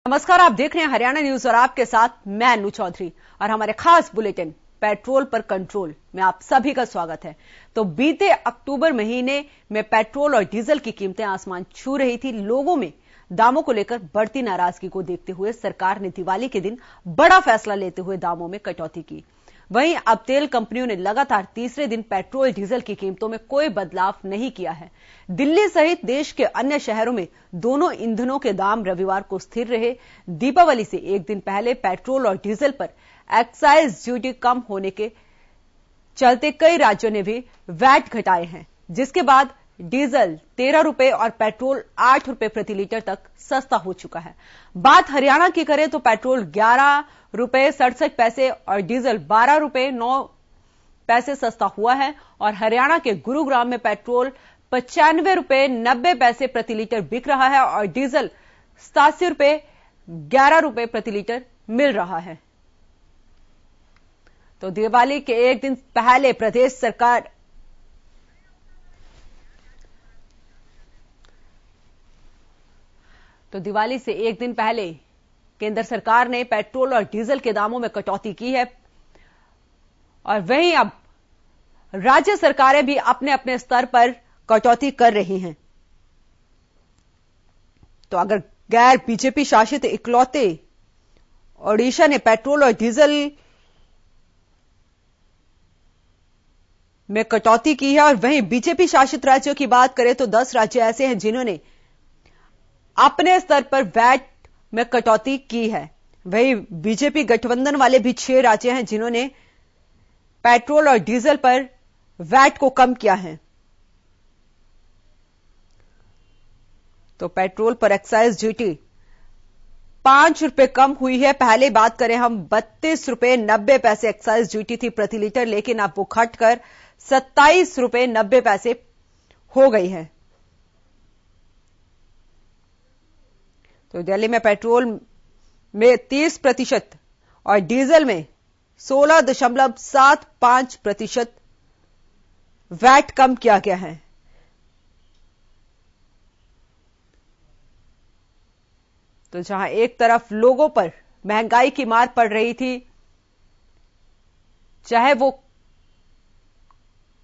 नमस्कार, आप देख रहे हैं हरियाणा न्यूज और आपके साथ मैं अनु चौधरी और हमारे खास बुलेटिन पेट्रोल पर कंट्रोल में आप सभी का स्वागत है। तो बीते अक्टूबर महीने में पेट्रोल और डीजल की कीमतें आसमान छू रही थी। लोगों में दामों को लेकर बढ़ती नाराजगी को देखते हुए सरकार ने दिवाली के दिन बड़ा फैसला लेते हुए दामों में कटौती की। वहीं अब तेल कंपनियों ने लगातार तीसरे दिन पेट्रोल डीजल की कीमतों में कोई बदलाव नहीं किया है। दिल्ली सहित देश के अन्य शहरों में दोनों ईंधनों के दाम रविवार को स्थिर रहे। दीपावली से एक दिन पहले पेट्रोल और डीजल पर एक्साइज ड्यूटी कम होने के चलते कई राज्यों ने भी वैट घटाए हैं, जिसके बाद डीजल 13 रुपए और पेट्रोल 8 रुपए प्रति लीटर तक सस्ता हो चुका है। बात हरियाणा की करें तो पेट्रोल 11 रुपए 67 पैसे और डीजल 12 रुपए 9 पैसे सस्ता हुआ है और हरियाणा के गुरुग्राम में पेट्रोल 95 रुपए 90 पैसे प्रति लीटर बिक रहा है और डीजल 87 रुपए 11 रुपए प्रति लीटर मिल रहा है। तो दिवाली के एक दिन पहले प्रदेश सरकार दिवाली से एक दिन पहले केंद्र सरकार ने पेट्रोल और डीजल के दामों में कटौती की है और वहीं अब राज्य सरकारें भी अपने अपने स्तर पर कटौती कर रही हैं। तो अगर गैर बीजेपी शासित इकलौते ओडिशा ने पेट्रोल और डीजल में कटौती की है और वहीं बीजेपी शासित राज्यों की बात करें तो 10 राज्य ऐसे हैं जिन्होंने अपने स्तर पर वैट में कटौती की है। वहीं बीजेपी गठबंधन वाले भी 6 राज्य हैं जिन्होंने पेट्रोल और डीजल पर वैट को कम किया है। तो पेट्रोल पर एक्साइज ड्यूटी 5 रुपए कम हुई है। पहले बात करें हम 32 रुपए 90 पैसे एक्साइज ड्यूटी थी प्रति लीटर, लेकिन अब वो घटकर 27 रुपए 90 पैसे हो गई है। तो दिल्ली में पेट्रोल में 30% और डीजल में 16.75% वैट कम किया गया है। तो जहां एक तरफ लोगों पर महंगाई की मार पड़ रही थी, चाहे वो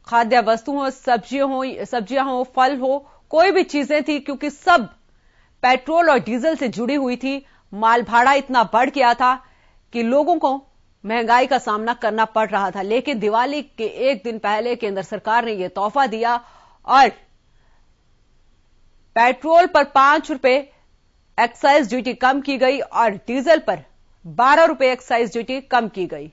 खाद्य वस्तु हो, सब्जियां हो, फल हो, कोई भी चीजें थी, क्योंकि सब पेट्रोल और डीजल से जुड़ी हुई थी। माल भाड़ा इतना बढ़ गया था कि लोगों को महंगाई का सामना करना पड़ रहा था। लेकिन दिवाली के एक दिन पहले केंद्र सरकार ने यह तोहफा दिया और पेट्रोल पर 5 रुपए एक्साइज ड्यूटी कम की गई और डीजल पर 12 रुपए एक्साइज ड्यूटी कम की गई।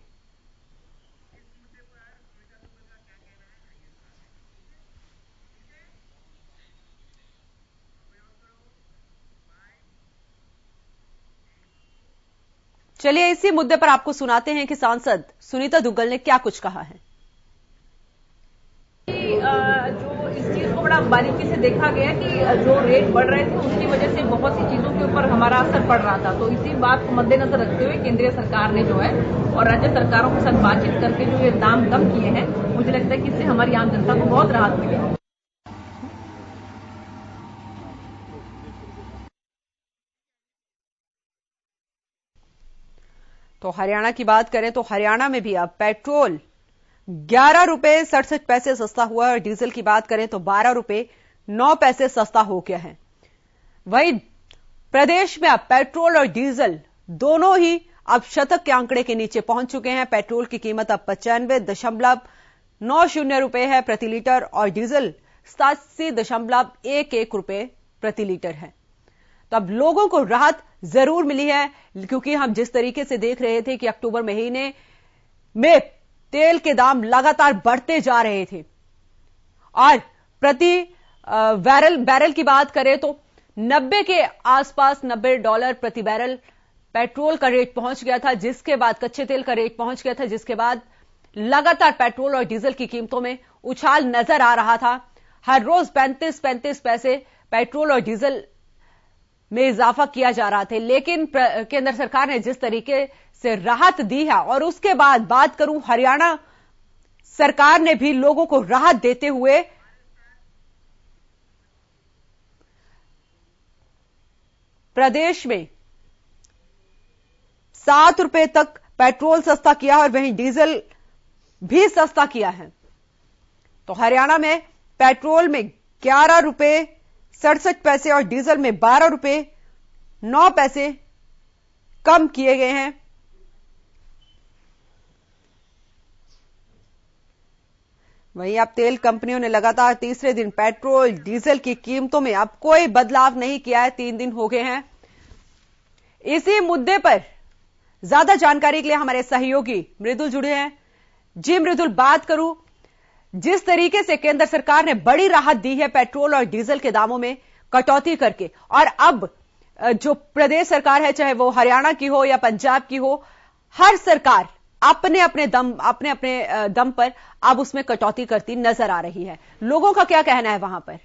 चलिए इसी मुद्दे पर आपको सुनाते हैं कि सांसद सुनीता दुग्गल ने क्या कुछ कहा है। जो इस चीज को बड़ा बारीकी से देखा गया कि जो रेट बढ़ रहे थे उसकी वजह से बहुत सी चीजों के ऊपर हमारा असर पड़ रहा था। तो इसी बात को मद्देनजर रखते हुए केंद्रीय सरकार ने जो है और राज्य सरकारों के साथ बातचीत करके जो ये दाम कम किए हैं, मुझे लगता है कि इससे हमारी आम जनता को बहुत राहत मिलेगी। तो हरियाणा की बात करें तो हरियाणा में भी अब पेट्रोल 11 रुपए 67 पैसे सस्ता हुआ है और डीजल की बात करें तो 12 रुपए 9 पैसे सस्ता हो गया है। वहीं प्रदेश में अब पेट्रोल और डीजल दोनों ही अब शतक के आंकड़े के नीचे पहुंच चुके हैं। पेट्रोल की कीमत अब 95.90 रुपए है प्रति लीटर और डीजल 87.11 रुपए प्रति लीटर है। तो अब लोगों को राहत जरूर मिली है, क्योंकि हम जिस तरीके से देख रहे थे कि अक्टूबर महीने में तेल के दाम लगातार बढ़ते जा रहे थे और प्रति बैरल की बात करें तो 90 के आसपास $90 प्रति बैरल पेट्रोल का रेट पहुंच गया था, जिसके बाद कच्चे तेल का रेट पहुंच गया था, जिसके बाद लगातार पेट्रोल और डीजल की कीमतों में उछाल नजर आ रहा था। हर रोज 35 पैसे पेट्रोल और डीजल में इजाफा किया जा रहा था। लेकिन केंद्र सरकार ने जिस तरीके से राहत दी है, और उसके बाद बात करूं हरियाणा सरकार ने भी लोगों को राहत देते हुए प्रदेश में 7 रुपए तक पेट्रोल सस्ता किया है और वहीं डीजल भी सस्ता किया है। तो हरियाणा में पेट्रोल में 11 रुपए 67 पैसे और डीजल में 12 रुपए 9 पैसे कम किए गए हैं। वहीं अब तेल कंपनियों ने लगातार तीसरे दिन पेट्रोल डीजल की कीमतों में अब कोई बदलाव नहीं किया है। 3 दिन हो गए हैं। इसी मुद्दे पर ज्यादा जानकारी के लिए हमारे सहयोगी मृदुल जुड़े हैं। जी मृदुल, बात करूं, जिस तरीके से केंद्र सरकार ने बड़ी राहत दी है पेट्रोल और डीजल के दामों में कटौती करके, और अब जो प्रदेश सरकार है, चाहे वो हरियाणा की हो या पंजाब की हो, हर सरकार अपने अपने दम पर अब उसमें कटौती करती नजर आ रही है। लोगों का क्या कहना है वहां पर?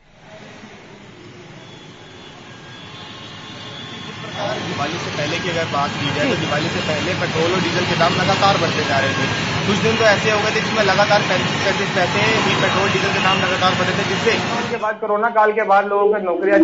दिवाली से पहले की अगर बात की जाए तो दिवाली से पहले पेट्रोल और डीजल के दाम लगातार बढ़ते जा रहे थे। कुछ दिन तो ऐसे हो गए थे जिसमें लगातार 35-35 पैसे ही पेट्रोल डीजल के दाम लगातार बढ़े थे, जिससे उसके बाद कोरोना काल के बाद लोगों को नौकरियां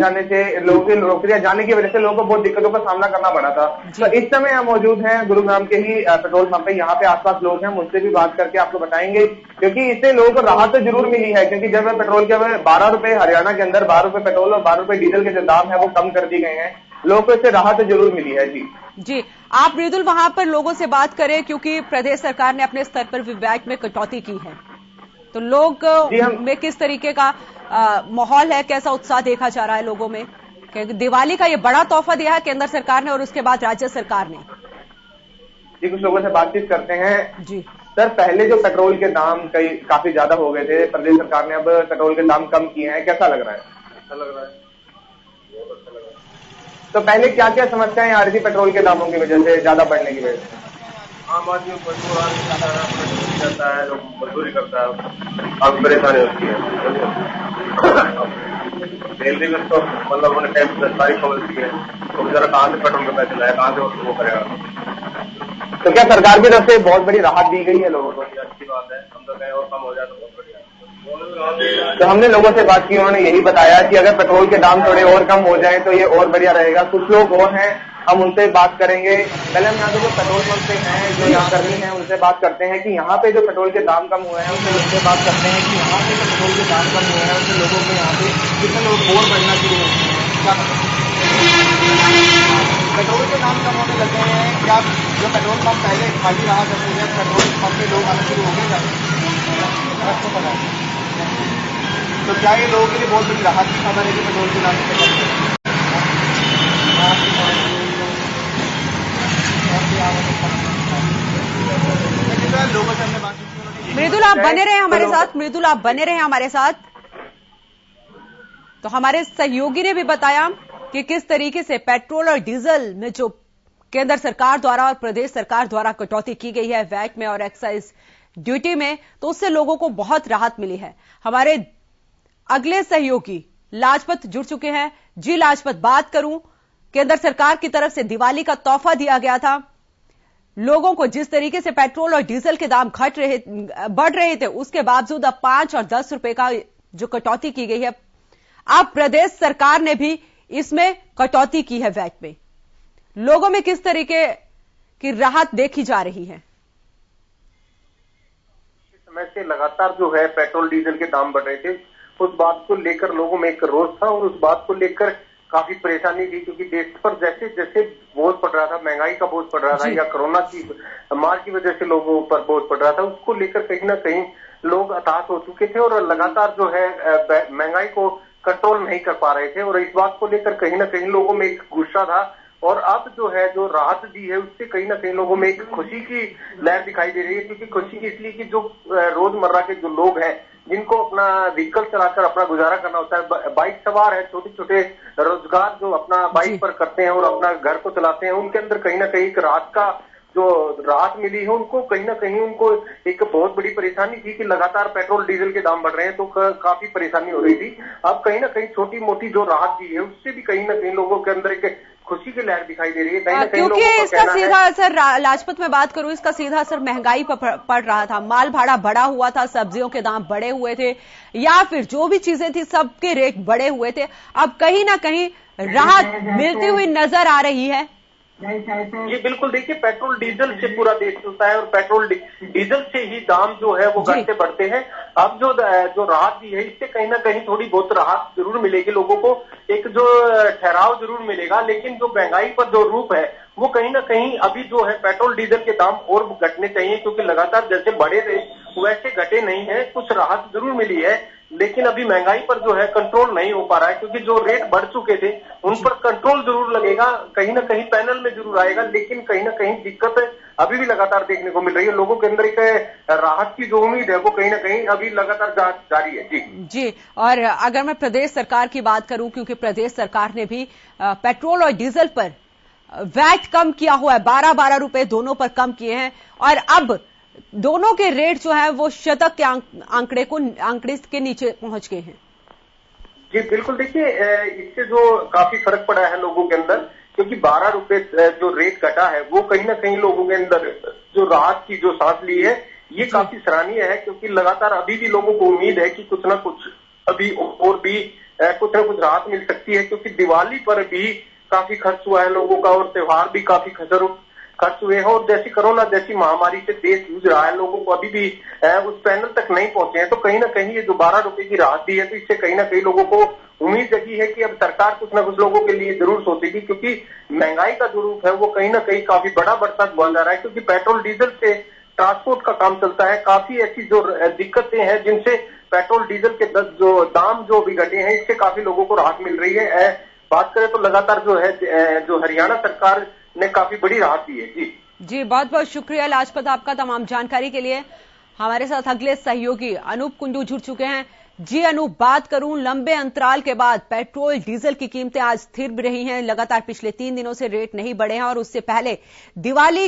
जाने की वजह से लोगों को बहुत दिक्कतों का सामना करना पड़ा था। तो इस समय हम मौजूद हैं गुरुग्राम के ही पेट्रोल पंप पे। यहाँ पे आसपास लोग हैं, मुझसे भी बात करके आपको बताएंगे, क्योंकि इससे लोगों को राहत तो जरूर मिली है। क्योंकि जब पेट्रोल के 12 रुपए हरियाणा के अंदर 12 रुपए पेट्रोल और 12 रुपए डीजल के जो दाम है वो कम कर दिए गए हैं, लोगों को इससे राहत तो जरूर मिली है। जी, आप मृदुल वहां पर लोगों से बात करें, क्योंकि प्रदेश सरकार ने अपने स्तर पर वैट में कटौती की है, तो लोग में किस तरीके का माहौल है, कैसा उत्साह देखा जा रहा है लोगों में? क्योंकि दिवाली का ये बड़ा तोहफा दिया है केंद्र सरकार ने और उसके बाद राज्य सरकार ने। जी, कुछ लोगों से बातचीत करते हैं। जी सर, पहले जो पेट्रोल के दाम काफी ज्यादा हो गए थे, प्रदेश सरकार ने अब पेट्रोल के दाम कम किए हैं, कैसा लग रहा है? अच्छा लग रहा है, बहुत अच्छा लग रहा है। तो पहले क्या क्या समस्याएं आ रही थी पेट्रोल के दामों की वजह से, ज्यादा बढ़ने की वजह से? आम आदमी मजदूर जाता है, लोग मजदूरी करता है, अब परेशानी होती है। रेलवे में तो मतलब उन्हें सारी खबर दी है, तो बेचारा कहाँ से पेट्रोल का पैसे लाया, कहाँ से वो करेगा? तो क्या सरकार की तरफ से बहुत बड़ी राहत दी गई है लोगों को? अच्छी बात है, हम तो कहीं और कम हो जाए तो बहुत बढ़िया। तो हमने लोगों से बात की, उन्होंने यही बताया कि अगर पेट्रोल के दाम थोड़े और कम हो जाए तो ये और बढ़िया रहेगा। कुछ लोग और हैं, हम उनसे बात करेंगे। पहले हम यहाँ पे जो पेट्रोल पंप पे हैं, जो यहाँ कर्मी हैं, उनसे बात करते हैं कि यहाँ पे जो पेट्रोल के दाम कम हुए हैं, उनसे बात करते हैं कि यहाँ पे जो पेट्रोल के दाम कम हुए हैं, उनसे लोगों को यहाँ पे कितने लोग और बढ़ना शुरू हो गए हैं, क्या पेट्रोल के दाम कम होने लगे हैं? क्या जो पेट्रोल पंप पहले खाली रहा करते थे, पेट्रोल पंप पे लोग आना शुरू हो गए? तो क्या ये लोगों के लिए बहुत बड़ी राहत की खबर है कि पेट्रोल के दाम लोगों से हमने बात की? मृदुल, आप बने रहे हमारे साथ। मृदुल, आप बने रहे हमारे साथ। तो हमारे सहयोगी ने भी बताया कि किस तरीके से पेट्रोल और डीजल में जो केंद्र सरकार द्वारा और प्रदेश सरकार द्वारा कटौती की गई है वैट में और एक्साइज ड्यूटी में, तो उससे लोगों को बहुत राहत मिली है। हमारे अगले सहयोगी लाजपत जुड़ चुके हैं। जी लाजपत, बात करूं, केंद्र सरकार की तरफ से दिवाली का तोहफा दिया गया था लोगों को, जिस तरीके से पेट्रोल और डीजल के दाम बढ़ रहे थे, उसके बावजूद अब 5 और 10 रुपए का जो कटौती की गई है, अब प्रदेश सरकार ने भी इसमें कटौती की है वैट में। लोगों में किस तरीके की राहत देखी जा रही है? समय से लगातार जो है पेट्रोल डीजल के दाम बढ़ रहे थे, उस बात को लेकर लोगों में एक रोष था और उस बात को लेकर काफी परेशानी थी, क्योंकि देश पर जैसे जैसे बोझ पड़ रहा था, महंगाई का बोझ पड़ रहा था या कोरोना की मार की वजह से लोगों पर बोझ पड़ रहा था, उसको लेकर कहीं ना कहीं लोग हताश हो चुके थे और लगातार जो है महंगाई को कंट्रोल नहीं कर पा रहे थे। और इस बात को लेकर कहीं ना कहीं लोगों में एक गुस्सा था और अब जो है जो राहत दी है उससे कहीं ना कहीं लोगों में एक खुशी की लहर दिखाई दे रही है। क्योंकि खुशी इसलिए कि जो रोजमर्रा के जो लोग हैं, जिनको अपना व्हीकल चलाकर अपना गुजारा करना होता है, बाइक सवार है, छोटे छोटे रोजगार जो अपना बाइक पर करते हैं और अपना घर को चलाते हैं, उनके अंदर कहीं ना कहीं एक राहत का जो राहत मिली है, उनको कहीं ना कहीं उनको एक बहुत बड़ी परेशानी थी कि लगातार पेट्रोल डीजल के दाम बढ़ रहे हैं, तो काफी परेशानी हो रही थी। अब कहीं ना कहीं छोटी मोटी जो राहत दी है उससे भी कहीं ना कहीं लोगों के अंदर एक खुशी की लहर दिखाई दे रही है। कहीं ना कहीं क्योंकि इसका सीधा असर, लाजपत में बात करूं, इसका सीधा असर महंगाई पर पड़ रहा था। माल भाड़ा बढ़ा हुआ था, सब्जियों के दाम बढ़े हुए थे, या फिर जो भी चीजें थी सबके रेट बढ़े हुए थे। अब कहीं ना कहीं राहत मिलती हुई नजर आ रही है जी बिल्कुल, देखिए पेट्रोल डीजल से पूरा देश चलता है और पेट्रोल डीजल से ही दाम जो है वो घटते बढ़ते हैं। अब जो राहत दी है इससे कहीं ना कहीं थोड़ी बहुत राहत जरूर मिलेगी लोगों को, एक जो ठहराव जरूर मिलेगा, लेकिन जो महंगाई पर जो रूप है वो कहीं ना कहीं अभी जो है पेट्रोल डीजल के दाम और घटने चाहिए, क्योंकि लगातार जैसे बढ़े रहे वैसे घटे नहीं है। कुछ राहत जरूर मिली है, लेकिन अभी महंगाई पर जो है कंट्रोल नहीं हो पा रहा है, क्योंकि जो रेट बढ़ चुके थे उन पर कंट्रोल जरूर लगेगा, कहीं ना कहीं पैनल में जरूर आएगा, लेकिन कहीं ना कहीं दिक्कत अभी भी लगातार देखने को मिल रही है। लोगों के अंदर एक राहत की जो उम्मीद है वो कहीं ना कहीं अभी लगातार जारी है। जी, और अगर मैं प्रदेश सरकार की बात करूं, क्योंकि प्रदेश सरकार ने भी पेट्रोल और डीजल पर वैट कम किया हुआ है, 12-12 रुपए दोनों पर कम किए हैं, और अब दोनों के रेट जो है वो शतक के आंकड़े के नीचे पहुंच गए हैं। जी बिल्कुल, देखिए इससे जो काफी फर्क पड़ा है लोगों के अंदर, क्योंकि 12 रुपए जो रेट घटा है वो कहीं ना कहीं लोगों के अंदर जो राहत की जो सांस ली है ये काफी सराहनीय है, क्योंकि लगातार अभी भी लोगों को उम्मीद है कि कुछ ना कुछ अभी और भी कुछ ना कुछ राहत मिल सकती है, क्योंकि दिवाली पर भी काफी खर्च हुआ है लोगों का और त्योहार भी काफी खर्च हुए हैं, और जैसी कोरोना जैसी महामारी से देश जूझ रहा है, लोगों को अभी भी उस पैनल तक नहीं पहुंचे हैं। तो कहीं ना कहीं ये जो 12 रुपए की राहत दी है तो इससे कहीं ना कहीं लोगों को उम्मीद जगी है कि अब सरकार कुछ ना कुछ लोगों के लिए जरूर सोचेगी, क्योंकि महंगाई का जो रूप है वो कहीं ना कहीं काफी बढ़ता हुआ जा रहा है, क्योंकि पेट्रोल डीजल से ट्रांसपोर्ट का काम चलता है। काफी ऐसी जो दिक्कतें हैं जिनसे पेट्रोल डीजल के जो दाम जो भी घटे हैं इससे काफी लोगों को राहत मिल रही है। बात करें तो लगातार जो है जो हरियाणा सरकार ने काफी बड़ी राहत दी है। जी बहुत बहुत शुक्रिया लाजपत आपका तमाम जानकारी के लिए। हमारे साथ अगले सहयोगी अनूप कुंडू जुड़ चुके हैं। जी अनूप, बात करूं लंबे अंतराल के बाद पेट्रोल डीजल की कीमतें आज स्थिर भी रही हैं, लगातार पिछले 3 दिनों से रेट नहीं बढ़े हैं, और उससे पहले दिवाली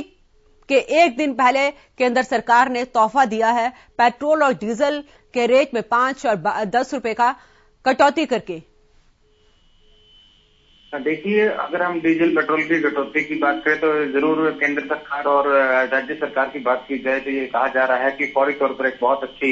के एक दिन पहले केंद्र सरकार ने तोहफा दिया है पेट्रोल और डीजल के रेट में 5 और 10 रुपए का कटौती करके। देखिए, अगर हम डीजल पेट्रोल की कटौती की बात करें तो जरूर केंद्र सरकार और राज्य सरकार की बात की जाए तो ये कहा जा रहा है कि फौरी तौर पर एक बहुत अच्छी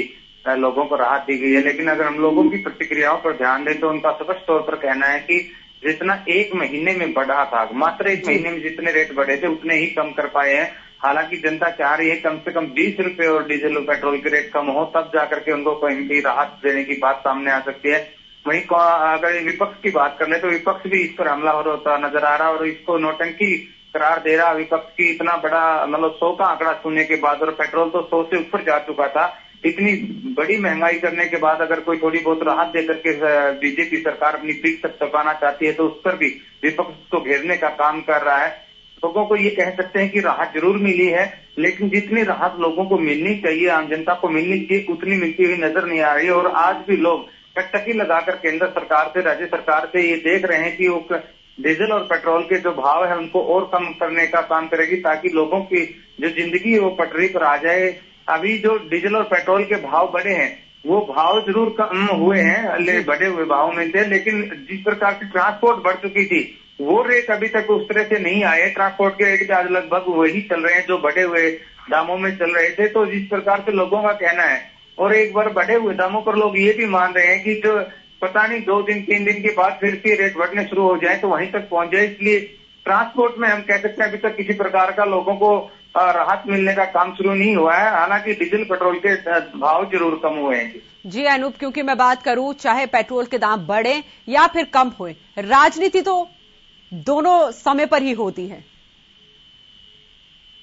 लोगों को राहत दी गई है। लेकिन अगर हम लोगों की प्रतिक्रियाओं पर ध्यान दें तो उनका स्पष्ट तौर पर कहना है कि जितना एक महीने में बढ़ा था, मात्र एक महीने में जितने रेट बढ़े थे उतने ही कम कर पाए हैं। हालांकि जनता चाह रही है कम से कम 20 रुपए और डीजल और पेट्रोल के रेट कम हो, तब जाकर के उनको कहीं भी राहत देने की बात सामने आ सकती है। वहीं अगर विपक्ष की बात कर ले तो विपक्ष भी इस पर हमलावर होता नजर आ रहा है और इसको नौटंकी करार दे रहा। विपक्ष की इतना बड़ा 100 का आंकड़ा सुनने के बाद, और पेट्रोल तो 100 से ऊपर जा चुका था, इतनी बड़ी महंगाई करने के बाद अगर कोई थोड़ी बहुत राहत देकर के बीजेपी सरकार अपनी पीठ तक तपाना चाहती है तो उस पर भी विपक्ष को घेरने का काम कर रहा है। लोगों को ये कह सकते हैं कि राहत जरूर मिली है, लेकिन जितनी राहत लोगों को मिलनी चाहिए, आम जनता को मिलनी चाहिए, उतनी मिलती हुई नजर नहीं आ रही है। और आज भी लोग टकटकी लगाकर केंद्र सरकार से, राज्य सरकार से ये देख रहे हैं कि वो डीजल और पेट्रोल के जो भाव है उनको और कम करने का काम करेगी, ताकि लोगों की जो जिंदगी है वो पटरी पर आ जाए। अभी जो डीजल और पेट्रोल के भाव बढ़े हैं वो भाव जरूर कम हुए हैं, बढ़े हुए भाव में थे, लेकिन जिस प्रकार से ट्रांसपोर्ट बढ़ चुकी थी वो रेट अभी तक उस तरह से नहीं आए। ट्रांसपोर्ट के रेट आज लगभग वही चल रहे हैं जो बढ़े हुए दामों में चल रहे थे। तो जिस प्रकार से लोगों का कहना है, और एक बार बढ़े हुए दामों पर लोग ये भी मान रहे हैं कि जो पता नहीं 2 दिन 3 दिन के बाद फिर से रेट बढ़ने शुरू हो जाए तो वहीं तक पहुंच जाए। इसलिए ट्रांसपोर्ट में हम कह सकते हैं अभी तक किसी प्रकार का लोगों को राहत मिलने का काम शुरू नहीं हुआ है। हालांकि डीजल पेट्रोल के भाव जरूर कम हुए हैं। जी अनूप, क्योंकि मैं बात करूं चाहे पेट्रोल के दाम बढ़े या फिर कम हुए, राजनीति तो दोनों समय पर ही होती है।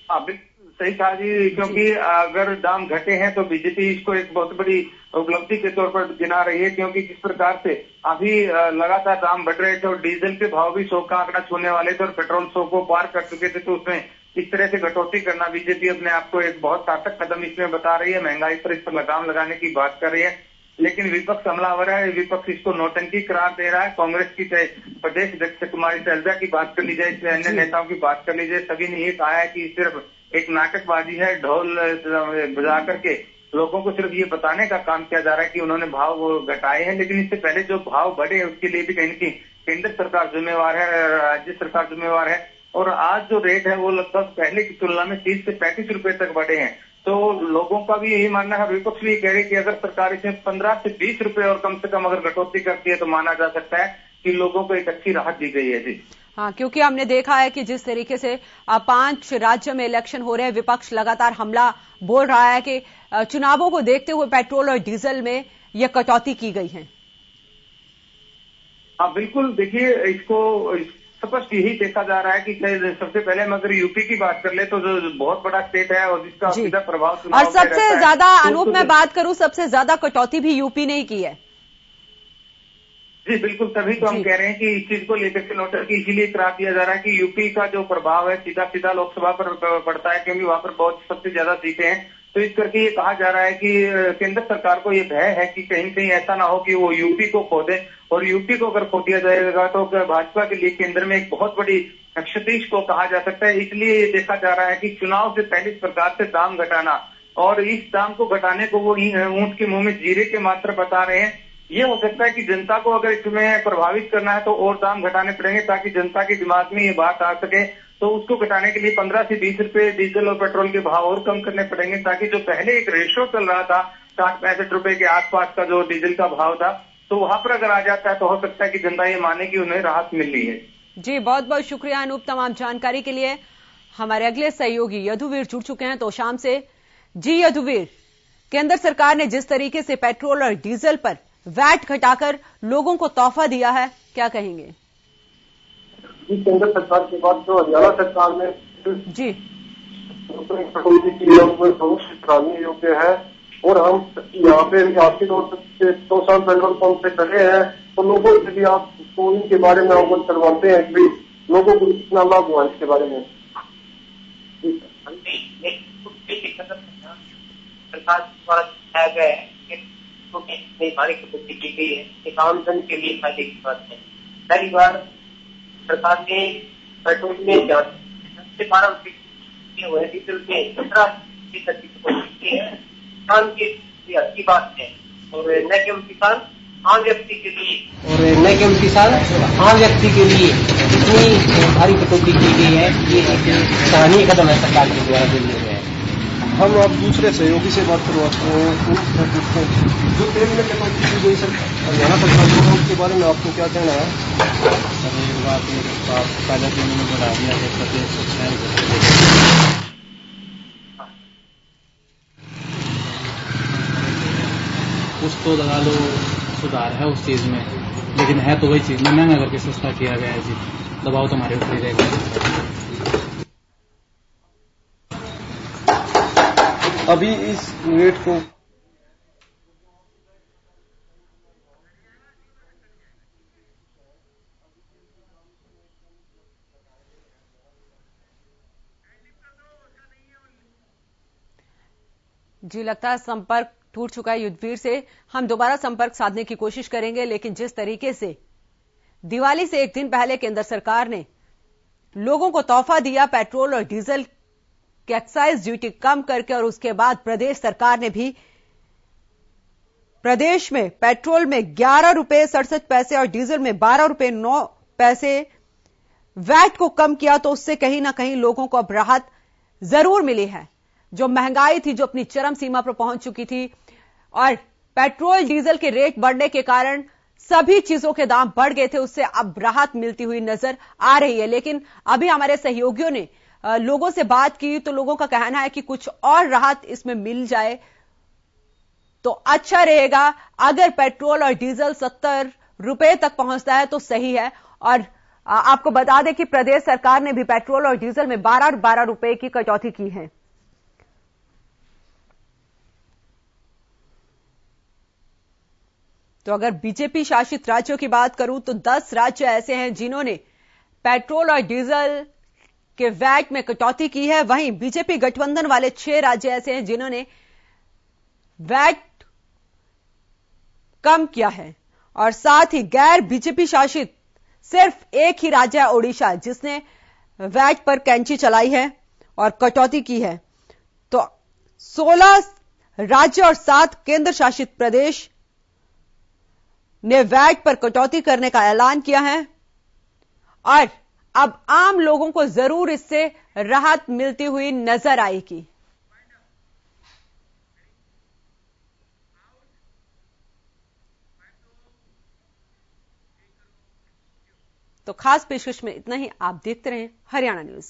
सही कहा जी, क्योंकि अगर दाम घटे हैं तो बीजेपी इसको एक बहुत बड़ी उपलब्धि के तौर पर गिना रही है, क्योंकि जिस प्रकार से अभी लगातार दाम बढ़ रहे थे और डीजल के भाव भी 100 का आंकड़ा छूने वाले थे और पेट्रोल 100 को पार कर चुके थे, तो उसमें इस तरह से कटौती करना बीजेपी अपने आप को एक बहुत सार्थक कदम इसमें बता रही है। महंगाई पर इस पर लगाम लगाने की बात कर रही है, लेकिन विपक्ष हमलावर है। विपक्ष इसको नौटंकी करार दे रहा है। कांग्रेस की चाहे प्रदेश अध्यक्ष कुमारी शैलजा की बात कर ली जाए, चाहे अन्य नेताओं की बात कर लीजिए, सभी ने ये कहा है कि सिर्फ एक नाटकबाजी है, ढोल बजा करके लोगों को सिर्फ ये बताने का काम किया जा रहा है कि उन्होंने भाव घटाए हैं। लेकिन इससे पहले जो भाव बढ़े उसके लिए भी कहीं न कहीं केंद्र सरकार जिम्मेवार है, राज्य सरकार जिम्मेवार है। और आज जो रेट है वो लगभग पहले की तुलना में 30 से 35 रुपए तक बढ़े हैं। तो लोगों का भी यही मानना है, विपक्ष भी कह रहे कि अगर सरकार इसमें 15 से 20 रुपए और कम से कम अगर कटौती करती है तो माना जा सकता है कि लोगों को एक अच्छी राहत दी गई है। जी हाँ, क्योंकि हमने देखा है कि जिस तरीके से 5 राज्य में इलेक्शन हो रहे हैं, विपक्ष लगातार हमला बोल रहा है कि चुनावों को देखते हुए पेट्रोल और डीजल में यह कटौती की गई है। हाँ बिल्कुल, देखिए इसको स्पष्ट यही देखा जा रहा है कि सबसे पहले हम अगर यूपी की बात कर ले तो जो बहुत बड़ा स्टेट है और जिसका सीधा प्रभाव चुनाव और सबसे ज्यादा अनूप मैं बात करूं, सबसे ज्यादा कटौती भी यूपी ने ही की है। जी बिल्कुल, तभी तो हम कह रहे हैं कि इस चीज को लेकर के नोटिस की इसीलिए करार दिया जा रहा है कि यूपी का जो प्रभाव है सीधा सीधा लोकसभा पर पड़ता है, क्योंकि वहां पर बहुत सबसे ज्यादा सीटें हैं। तो इस करके ये कहा जा रहा है कि केंद्र सरकार को ये भय है कि कहीं कहीं ऐसा ना हो कि वो यूपी को खो दे, और यूपी को अगर खो दिया जाएगा तो भाजपा के लिए केंद्र में एक बहुत बड़ी क्षति को कहा जा सकता है। इसलिए ये देखा जा रहा है कि चुनाव से पहले इस प्रकार से दाम घटाना, और इस दाम को घटाने को वो ऊंट के मुंह में जीरे के मात्र बता रहे हैं। ये हो सकता है कि जनता को अगर इसमें प्रभावित करना है तो और दाम घटाने पड़ेंगे ताकि जनता के दिमाग में ये बात आ सके। तो उसको घटाने के लिए 15 से 20 रुपए डीजल और पेट्रोल के भाव और कम करने पड़ेंगे, ताकि जो पहले एक रेशो चल रहा था 60-65 रुपए के आसपास का जो डीजल का भाव था, तो वहां पर अगर आ जाता है तो हो सकता है कि जनता ये माने कि उन्हें राहत मिल रही है। जी बहुत बहुत शुक्रिया अनूप तमाम जानकारी के लिए। हमारे अगले सहयोगी यदुवीर जुड़ चुके हैं तो शाम से। जी यदुवीर, केंद्र सरकार ने जिस तरीके से पेट्रोल और डीजल पर वैट घटाकर लोगों को तोहफा दिया है, क्या कहेंगे? केंद्र सरकार के बाद जो हरियाणा सरकार ने जी सराहनीय योग्य है, और हम यहाँ पे आपके 2 साल पेट्रोल पंप पे खड़े हैं तो लोगों से भी आपको इनके बारे में अवगत करवाते हैं कि लोगों को कितना लाभ हुआ इसके बारे में। सरकार द्वारा दिखाया गया है कि भारी कटौती की गई है, एक आम जन के लिए फायदे की बात है। पहली बार सरकार ने पेट्रोल में 12 रुपये हुए, डीजल में 15% तक की कटौती की है। किसान की अच्छी बात है, और न केवल किसान आम व्यक्ति के लिए इतनी भारी कटौती की गई है, ये एक सराहनीय कदम है सरकार के द्वारा जो लिया गया है। हम अब दूसरे सहयोगी से बात करवाते हैं, उनसे पूछते हैं जो तेल में कटौती की गई सर हरियाणा सरकार द्वारा, उसके बारे में आपको क्या कहना है? सर एक बात ये पहले तो उन्होंने बढ़ा दिया है प्रदेश कुछ तो लगा लो सुधार है उस चीज में, लेकिन है तो वही चीज में महंगा करके सस्ता किया गया है जी। दबाव तो हमारे ऊपर ही रहेगा। अभी इस रेट को जी लगता है संपर्क टूट चुका है युद्धवीर से। हम दोबारा संपर्क साधने की कोशिश करेंगे, लेकिन जिस तरीके से दिवाली से एक दिन पहले केंद्र सरकार ने लोगों को तोहफा दिया पेट्रोल और डीजल की एक्साइज ड्यूटी कम करके, और उसके बाद प्रदेश सरकार ने भी प्रदेश में पेट्रोल में 11 रुपए 67 पैसे और डीजल में 12 रुपए 9 पैसे वैट को कम किया, तो उससे कहीं ना कहीं लोगों को अब राहत जरूर मिली है। जो महंगाई थी, जो अपनी चरम सीमा पर पहुंच चुकी थी, और पेट्रोल डीजल के रेट बढ़ने के कारण सभी चीजों के दाम बढ़ गए थे, उससे अब राहत मिलती हुई नजर आ रही है। लेकिन अभी हमारे सहयोगियों ने लोगों से बात की तो लोगों का कहना है कि कुछ और राहत इसमें मिल जाए तो अच्छा रहेगा। अगर पेट्रोल और डीजल 70 रुपए तक पहुंचता है तो सही है। और आपको बता दें कि प्रदेश सरकार ने भी पेट्रोल और डीजल में 12 रुपए की कटौती की है। तो अगर बीजेपी शासित राज्यों की बात करूं तो 10 राज्य ऐसे हैं जिन्होंने पेट्रोल और डीजल के वैट में कटौती की है। वहीं बीजेपी गठबंधन वाले 6 राज्य ऐसे हैं जिन्होंने वैट कम किया है, और साथ ही गैर बीजेपी शासित सिर्फ एक ही राज्य है ओडिशा, जिसने वैट पर कैंची चलाई है और कटौती की है। तो 16 राज्य और 7 केंद्र शासित प्रदेश ने वैट पर कटौती करने का ऐलान किया है, और अब आम लोगों को जरूर इससे राहत मिलती हुई नजर आएगी। तो खास पेशकश में इतना ही। आप देखते रहें हरियाणा न्यूज।